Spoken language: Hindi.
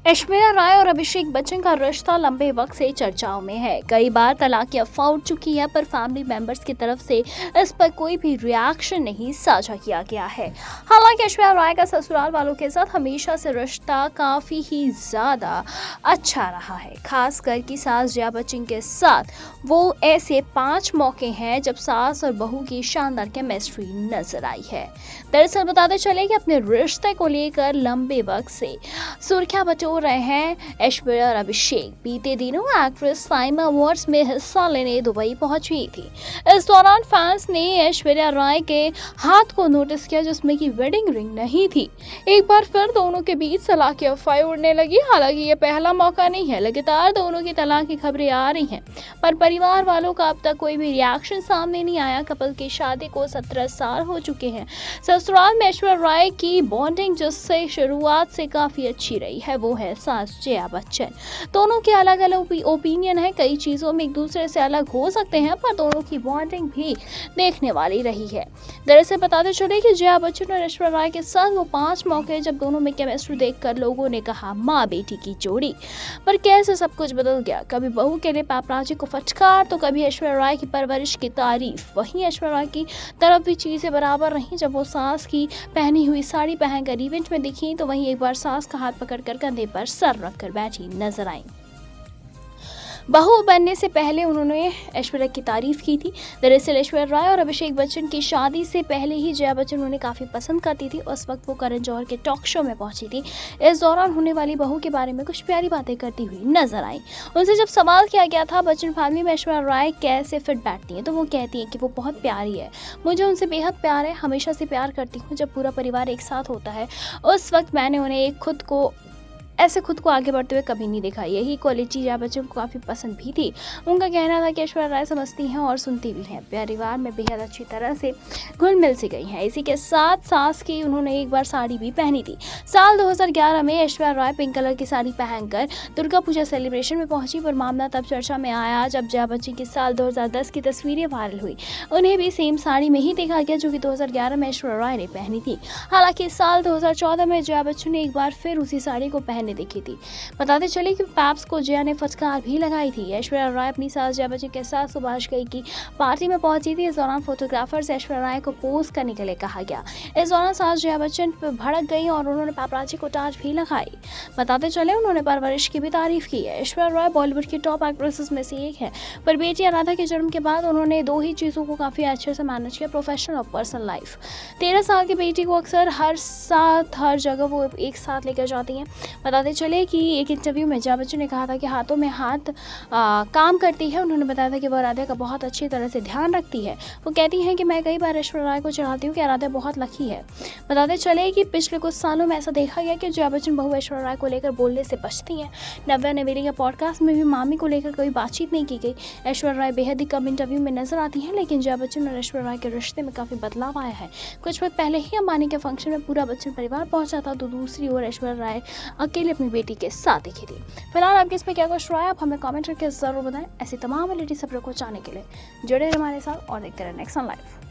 ऐश्वर्या राय और अभिषेक बच्चन का रिश्ता लंबे वक्त से चर्चाओं में है। कई बार तलाक की अफवाह उठ चुकी है, पर फैमिली मेंबर्स की तरफ से इस पर कोई भी रिएक्शन नहीं साझा किया गया है। हालांकि ऐश्वर्या राय का ससुराल वालों के साथ हमेशा से रिश्ता काफी ही ज्यादा अच्छा रहा है। खासकर कि सास जया बच्चन के साथ वो ऐसे 5 मौके हैं जब सास और बहू की शानदार केमिस्ट्री नजर आई है। दरअसल बताते चले कि अपने रिश्ते को लेकर लंबे वक्त से सुर्खियां बटोर रहे हैं ऐश्वर्या और अभिषेक। बीते दिनों एक्ट्रेस साइमा अवार्ड्स में हिस्सा लेने दुबई पहुंची थी। इस दौरान फैंस ने ऐश्वर्या राय के हाथ को नोटिस किया, जिसमें की वेडिंग रिंग नहीं थी। एक बार फिर दोनों के बीच तलाक की अफवाहें उड़ने लगी। हालांकि ये पहला मौका नहीं है, लगातार दोनों की तलाक की खबरें आ रही हैं, पर परिवार वालों का अब तक कोई भी रिएक्शन सामने नहीं आया। कपल की शादी को 17 साल हो चुके हैं। ससुराल में ऐश्वर्या राय की बॉन्डिंग जिससे शुरुआत से काफी अच्छी रही है, वो है सास जया बच्चन। दोनों के अलग अलग ओपिनियन है, कई चीजों में एक दूसरे से अलग हो सकते हैं, पर दोनों की बॉन्डिंग भी देखने वाली रही है। दरअसल बताते चले कि जया बच्चन और ऐश्वर्या राय के साथ वो 5 मौके जब दोनों में केमिस्ट्री देखकर लोगों ने कहा माँ बेटी की जोड़ी। पर कैसे सब कुछ बदल गया, कभी बहू के लिए पापराजी को फटकार तो कभी ऐश्वर्या राय की परवरिश की तारीफ। वहीं ऐश्वर्या राय की तरफ भी चीजें बराबर रहीं। जब वो सास की पहनी हुई साड़ी पहनकर इवेंट में दिखी, तो वहीं एक बार सास का हाथ पकड़कर कंधे पर सर रखकर बैठी नजर आई। बहू बनने से पहले उन्होंने ऐश्वर्या की तारीफ की थी। दरअसल ऐश्वर्या राय और अभिषेक बच्चन की शादी से पहले ही जया बच्चन उन्हें काफ़ी पसंद करती थी। उस वक्त वो करण जौहर के टॉक शो में पहुंची थी। इस दौरान होने वाली बहू के बारे में कुछ प्यारी बातें करती हुई नजर आई। उनसे जब सवाल किया गया था बच्चन फैमिली में ऐश्वर्या राय कैसे फिट बैठती हैं, तो वो कहती हैं कि वो बहुत प्यारी है, मुझे उनसे बेहद प्यार है, हमेशा से प्यार करती हूँ। जब पूरा परिवार एक साथ होता है उस वक्त मैंने उन्हें खुद को आगे बढ़ते हुए कभी नहीं देखा। यही क्वालिटी जया बच्चन को काफ़ी पसंद भी थी। उनका कहना था कि ऐश्वर्या राय समझती हैं और सुनती भी हैं, परिवार में बेहद अच्छी तरह से घुल मिल सी गई हैं। इसी के साथ सास की उन्होंने एक बार साड़ी भी पहनी थी। साल 2011 में ऐश्वर्या राय पिंक कलर की साड़ी पहनकर दुर्गा पूजा सेलिब्रेशन में पहुंची, पर मामला तब चर्चा में आया जब जया बच्चन की साल 2010 की तस्वीरें वायरल हुई। उन्हें भी सेम साड़ी में ही देखा गया जो कि 2011 में ऐश्वर्या राय ने पहनी थी। हालांकि साल 2014 में जया बच्चन ने एक बार फिर उसी साड़ी को पहनने देखी थी। बताते चले कि पैप्स को जया ने फटकार भी लगाई थी। ऐश्वर्या राय अपनी सास जया बच्चन के साथ सुभाष घई की पार्टी में पहुंची थी। इस दौरान फोटोग्राफर से ऐश्वर्या राय को पोज करने के लिए कहा गया। इस दौरान सास जया बच्चन पर भड़क गई और उन्होंने पापराजी को टांच भी लगाई। बताते चले उन्होंने परवरिश की भी तारीफ की है। ऐश्वर्या राय बॉलीवुड की टॉप एक्ट्रेसेस में से एक है, पर बेटी आराधा के जन्म के बाद उन्होंने 2 ही चीजों को काफी अच्छे से मैनेज किया, प्रोफेशनल और पर्सनल लाइफ। 13 साल की बेटी को अक्सर हर जगह वो एक साथ लेकर जाती हैं। बताते चले कि एक इंटरव्यू में जया बच्चन ने कहा था कि हाथों में हाथ काम करती है। उन्होंने बताया था कि वो आराध्या का बहुत अच्छी तरह से ध्यान रखती है। वो कहती हैं कि मैं कई बार ऐश्वर्या राय को चढ़ाती हूँ कि आराध्या बहुत लकी है। बताते चले कि पिछले कुछ सालों में ऐसा देखा गया कि जया बच्चन बहू ऐश्वर्या राय को लेकर बोलने से बचती हैं। नव्या नवेली के पॉडकास्ट में भी मामी को लेकर कोई बातचीत नहीं की गई। ऐश्वर्या राय बेहद ही कम इंटरव्यू में नजर आती हैं, लेकिन जया बच्चन और ऐश्वर्या राय के रिश्ते में काफी बदलाव आया है। कुछ वक्त पहले ही अंबानी के फंक्शन में पूरा बच्चन परिवार पहुंचा था, तो दूसरी ओर ऐश्वर्या राय अकेले अपनी बेटी के साथ दिखी थी। फिलहाल आपके इसमें क्या कुछ राय, आप हमें कमेंट करके जरूर बताएं। ऐसी तमाम लेटेस्ट खबरों को जानने के लिए जुड़े रहिए हमारे साथ और देखते रहें नेक्स्ट ऑन लाइव।